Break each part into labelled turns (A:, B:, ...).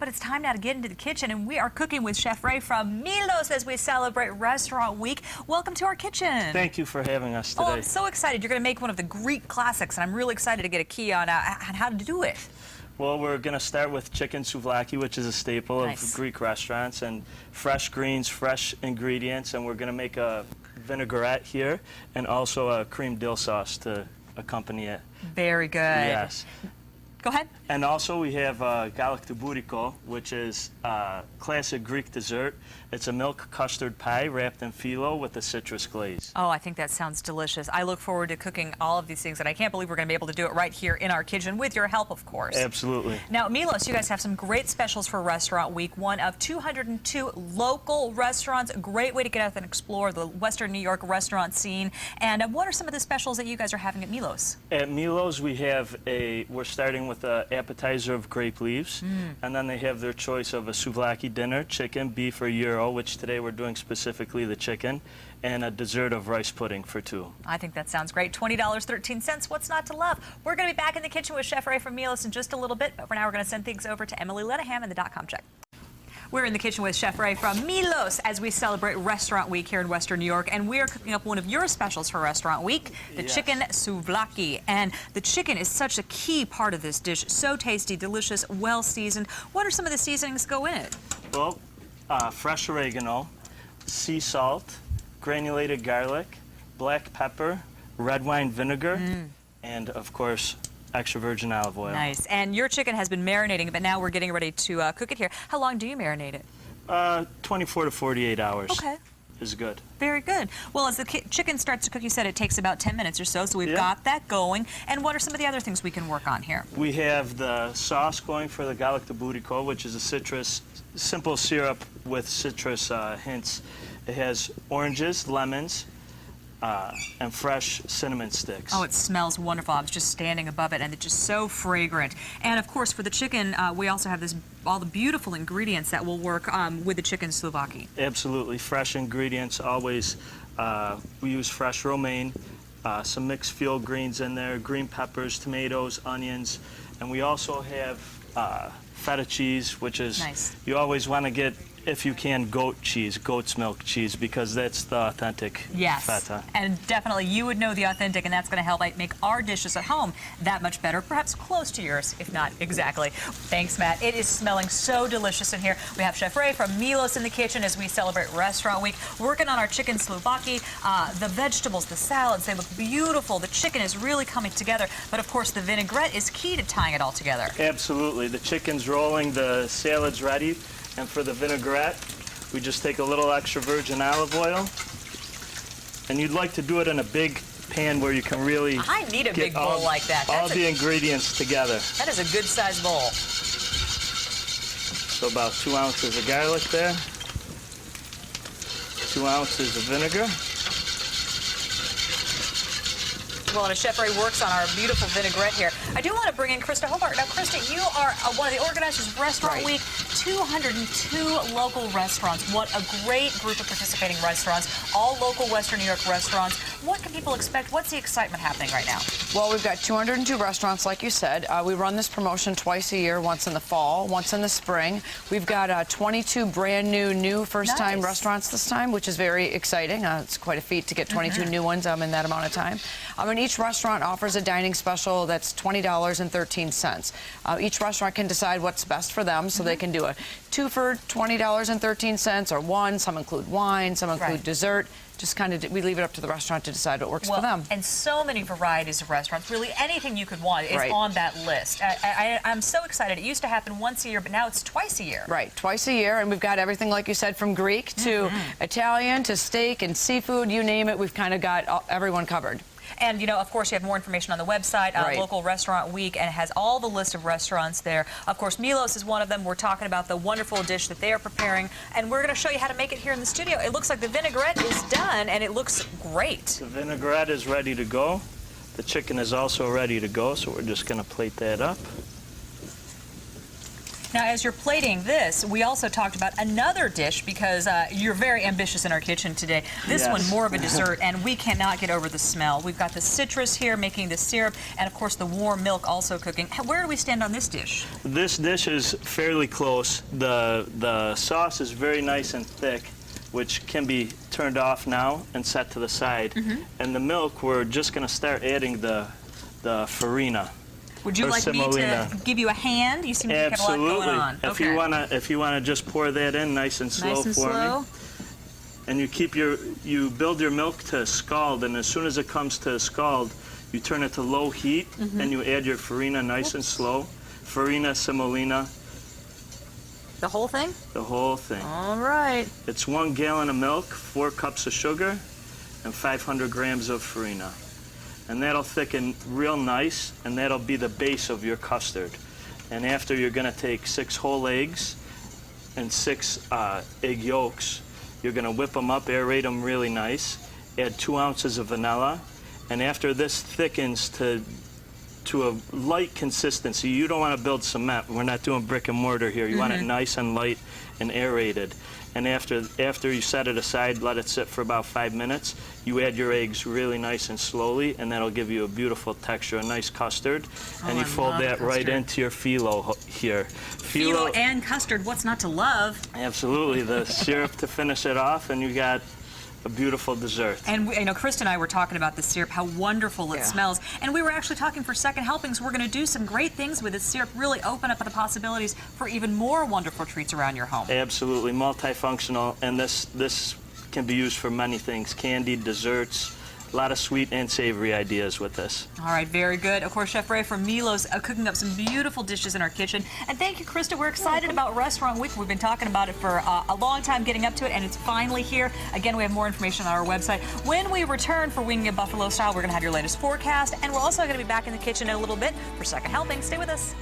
A: but it's time now to get into the kitchen, and we are cooking with Chef Ray from Milo's as we celebrate Restaurant Week. Welcome to our kitchen.
B: Thank you for having us today.
A: Oh, I'm so excited. You're going to make one of the Greek classics, and I'm really excited to get a key on how to do it.
B: Well, we're going to start with chicken souvlaki, which is a staple of Greek restaurants, and fresh greens, fresh ingredients, and we're going to make a vinaigrette here and also a cream dill sauce to accompany it.
A: Very good.
B: Yes.
A: Go ahead.
B: And also we have galaktobouriko, which is a classic Greek dessert. It's a milk custard pie wrapped in phyllo with a citrus glaze.
A: Oh, I think that sounds delicious. I look forward to cooking all of these things, and I can't believe we're going to be able to do it right here in our kitchen with your help, of course.
B: Absolutely.
A: Now, Milos, you guys have some great specials for Restaurant Week, one of 202 local restaurants. A great way to get out and explore the Western New York restaurant scene. And what are some of the specials that you guys are having at Milos?
B: At Milos, we're starting with an appetizer of grape leaves, and then they have their choice of a souvlaki dinner, chicken, beef, or gyro, which today we're doing specifically the chicken, and a dessert of rice pudding for two.
A: I think that sounds great. $20.13. What's not to love? We're going to be back in the kitchen with Chef Ray from Milos in just a little bit, but for now we're going to send things over to Emily Lenaham and the .com check. We're in the kitchen with Chef Ray from Milos as we celebrate Restaurant Week here in Western New York, and we are cooking up one of your specials for Restaurant Week, the chicken souvlaki. And the chicken is such a key part of this dish. So tasty, delicious, well seasoned. What are some of the seasonings go in it?
B: Well, fresh oregano, sea salt, granulated garlic, black pepper, red wine vinegar, and of course extra virgin olive oil.
A: Nice. And your chicken has been marinating, but now we're getting ready to cook it here. How long do you marinate it?
B: 24 to 48 hours.
A: Okay.
B: Is good.
A: Very good. Well, as the chicken starts to cook, you said it takes about 10 minutes or so, so we've got that going. And what are some of the other things we can work on here?
B: We have the sauce going for the galaktobouriko, which is a citrus, simple syrup with citrus hints. It has oranges, lemons, and fresh cinnamon sticks.
A: Oh, it smells wonderful. I was just standing above it, and it's just so fragrant. And of course, for the chicken, we also have all the beautiful ingredients that will work with the chicken souvlaki.
B: Absolutely, fresh ingredients. Always, we use fresh romaine, some mixed field greens in there, green peppers, tomatoes, onions, and we also have feta cheese, which is you always want to get, if you can, goat cheese, goat's milk cheese, because that's the authentic feta.
A: And definitely you would know the authentic, and that's going to help make our dishes at home that much better, perhaps close to yours, if not exactly. Thanks, Matt. It is smelling so delicious in here. We have Chef Ray from Milos in the kitchen as we celebrate Restaurant Week, working on our chicken souvlaki. The vegetables, the salads, they look beautiful. The chicken is really coming together, but of course the vinaigrette is key to tying it all together.
B: Absolutely. The chicken's rolling, the salad's ready. And for the vinaigrette, we just take a little extra virgin olive oil. And you'd like to do it in a big pan where you can really
A: I need a big bowl like that.
B: All the ingredients together.
A: That is a good-sized bowl.
B: So about 2 ounces of garlic there. 2 ounces of vinegar.
A: Well, and Chef Ray works on our beautiful vinaigrette here. I do want to bring in Krista Hobart. Now, Krista, you are one of the organizers of Restaurant Week. 202 local restaurants. What a great group of participating restaurants, all local Western New York restaurants. What can people expect? What's the excitement happening right now?
C: Well, we've got 202 restaurants, like you said. We run this promotion twice a year, once in the fall, once in the spring. We've got 22 brand new first-time restaurants this time, which is very exciting. It's quite a feat to get 22 new ones in that amount of time. And each restaurant offers a dining special that's $20.13. Each restaurant can decide what's best for them, so they can do a 2 for $20.13 or 1. Some include wine, some include dessert. Just kind of, we leave it up to the restaurant to decide what works for them.
A: And so many varieties of restaurants. Really, anything you could want is on that list. I'm so excited. It used to happen once a year, but now it's twice a year.
C: Right, twice a year, and we've got everything, like you said, from Greek to Italian to steak and seafood, you name it. We've kind of got everyone covered.
A: And, you know, of course, you have more information on the website, Local Restaurant Week, and it has all the list of restaurants there. Of course, Milos is one of them. We're talking about the wonderful dish that they are preparing, and we're going to show you how to make it here in the studio. It looks like the vinaigrette is done, and it looks great.
B: The vinaigrette is ready to go. The chicken is also ready to go, so we're just going to plate that up.
A: Now, as you're plating this, we also talked about another dish because you're very ambitious in our kitchen today. This
B: Yes.
A: one more of a dessert, and we cannot get over the smell. We've got the citrus here making the syrup, and of course the warm milk also cooking. Where do we stand on this dish?
B: This dish is fairly close. The sauce is very nice and thick, which can be turned off now and set to the side. And the milk, we're just going to start adding the farina.
A: Would you
B: or
A: like me
B: semolina.
A: to give you a hand? You seem to have a lot going on.
B: Absolutely. If you wanna just pour that in nice and slow
A: Nice and
B: for
A: slow.
B: me. And you build your milk to scald, and as soon as it comes to scald, you turn it to low heat, and you add your farina nice and slow. Farina, semolina,
A: The whole thing?
B: the whole thing.
A: All right.
B: It's 1 gallon of milk, 4 cups of sugar, and 500 grams of farina. And that'll thicken real nice, and that'll be the base of your custard. And after, you're gonna take 6 whole eggs and 6 egg yolks. You're gonna whip them up, aerate them really nice, add 2 ounces of vanilla, and after this thickens to a light consistency, you don't wanna build cement. We're not doing brick and mortar here. You want it nice and light and aerated. And after you set it aside, let it sit for about 5 minutes, you add your eggs really nice and slowly, and that'll give you a beautiful texture, a nice custard. And
A: I
B: you fold
A: love
B: that right
A: custard.
B: into your phyllo here.
A: Phyllo and custard, what's not to love?
B: Absolutely, the syrup to finish it off, and you got a beautiful dessert.
A: And Krista and I were talking about the syrup, how wonderful it smells. And we were actually talking for second helpings. We're going to do some great things with this syrup, really open up the possibilities for even more wonderful treats around your home.
B: Absolutely, multifunctional, and this can be used for many things, candy, desserts, a lot of sweet and savory ideas with this.
A: All right, very good. Of course, Chef Ray from Milo's cooking up some beautiful dishes in our kitchen. And thank you, Krista. We're excited about Restaurant Week. We've been talking about it for a long time, getting up to it, and it's finally here. Again, we have more information on our website. When we return for Winging It Buffalo Style, we're going to have your latest forecast, and we're also going to be back in the kitchen in a little bit for Second Helping. Stay with us.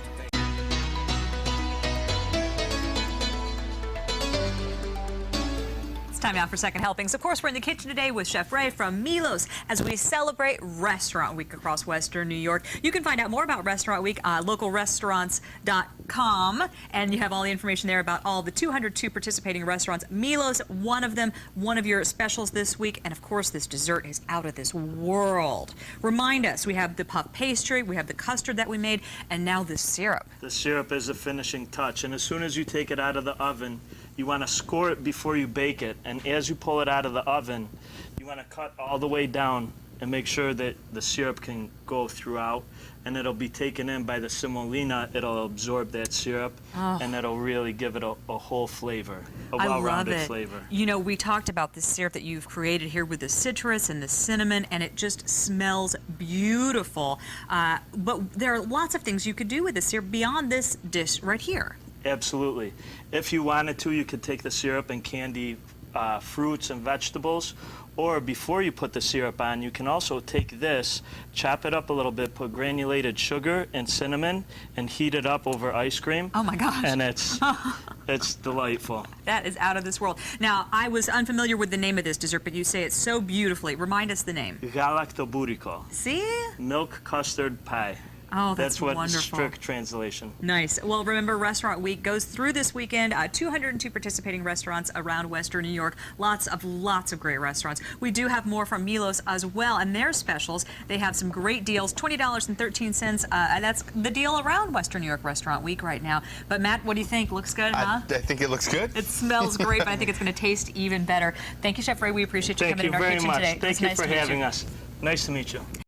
A: Time now for Second Helpings. Of course, we're in the kitchen today with Chef Ray from Milo's as we celebrate Restaurant Week across Western New York. You can find out more about Restaurant Week on localrestaurants.com, and you have all the information there about all the 202 participating restaurants. Milo's, one of them, one of your specials this week, and of course, this dessert is out of this world. Remind us, we have the puff pastry, we have the custard that we made, and now this syrup.
B: The syrup is the finishing touch, and as soon as you take it out of the oven, you want to score it before you bake it, and as you pull it out of the oven, you want to cut all the way down and make sure that the syrup can go throughout, and it'll be taken in by the semolina. It'll absorb that syrup, and it'll really give it a whole flavor, a well-rounded flavor.
A: You know, we talked about this syrup that you've created here with the citrus and the cinnamon, and it just smells beautiful. But there are lots of things you could do with this syrup beyond this dish right here.
B: Absolutely. If you wanted to, you could take the syrup and candy fruits and vegetables, or before you put the syrup on, you can also take this, chop it up a little bit, put granulated sugar and cinnamon, and heat it up over ice cream.
A: Oh my gosh.
B: And it's delightful.
A: That is out of this world. Now, I was unfamiliar with the name of this dessert, but you say it so beautifully. Remind us the name.
B: Galactoburiko.
A: See?
B: Milk custard pie.
A: Oh, that's
B: what
A: wonderful.
B: strict translation.
A: Nice. Well, remember, Restaurant Week goes through this weekend. 202 participating restaurants around Western New York. Lots of great restaurants. We do have more from Milo's as well, and their specials. They have some great deals. $20.13. That's the deal around Western New York Restaurant Week right now. But Matt, what do you think? Looks good, huh?
D: I think it looks good.
A: It smells great, but I think it's going to taste even better. Thank you, Chef Ray. We appreciate you coming in our kitchen today.
B: Thank you
A: It's
B: very
A: nice
B: much.
A: to
B: Thank you
A: meet
B: for having us. Nice to meet you.